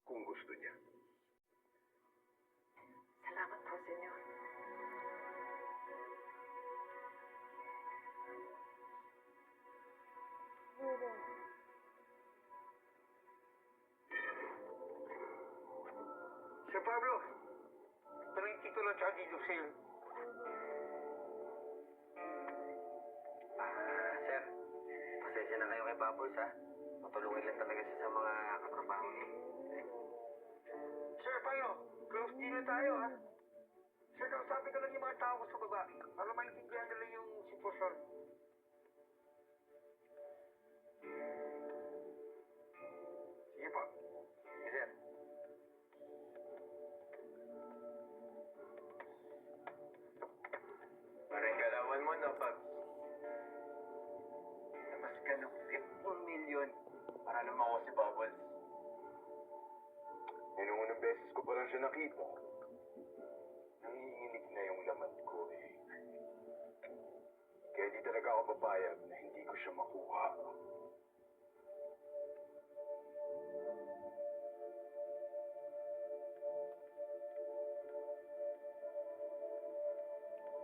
kung gusto niya. Salamat po, senyor. Sir Pablo, ito na yung titulo at deed of sale. Sir, pasensya na kayo kay Bubbles, ha? Matulungin lang talaga siya sa mga katrabaho niya. Sir, paano? Close deal na tayo, ha? Sir, kausapin ko lang yung mga tao ko sa baba para maintindihan nila yung sitwasyon. Sige po. Yes, sir. Parang galawan mo, no, Pabs? Labas ka ng 50 million para naman ako si Bubbles. Yung unang beses ko pa lang siya nakita, nanginginig na yung laman ko, eh. Kaya di talaga ako papayag na hindi ko siya makuha.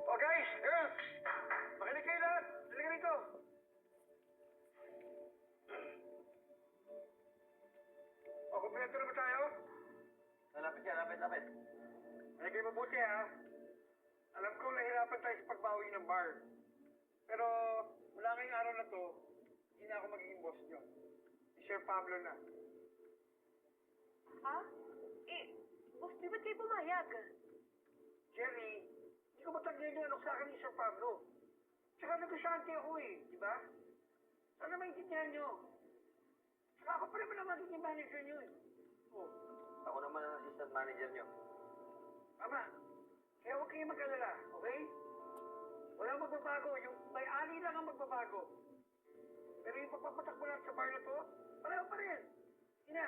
Oh, guys! Girls! Makinig kayo lahat! Halika rito! O, kumpleto na ba tayo? Lapit yan, lapit. Makinig kayo mabuti, ha? Alam ko nahirapan tayo sa pagbawi ng bar. Pero, mula ngayong araw na to, hindi na ako magiging boss nyo. Si Sir Pablo na. Ha? Boss, di ba't kayo pumayag? Jerry, hindi ko matagyan yung anak sa akin ni Sir Pablo. Tsaka negosyante ako, eh. Di ba? Sana maintindihan nyo. Tsaka ako pa naman ang magiging manager nyo, eh. Oh. Ako naman ang assistant manager niyo. Tama. Kaya huwag kayong mag-alala, okay? Walang magbabago. Yung may-ari lang ang magbabago. Pero yung pagpapatakbo lang sa bar na to, pareho pa rin. Ina,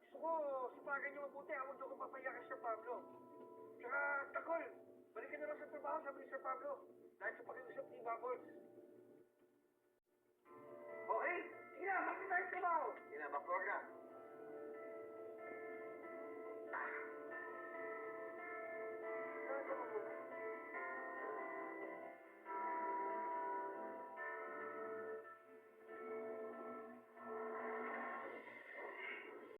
gusto ko sipagan niyo mabuti. Huwag niyo ko papaya kay Sir Pablo. Tsaka, Takol, balik ka na lang sa trabaho sa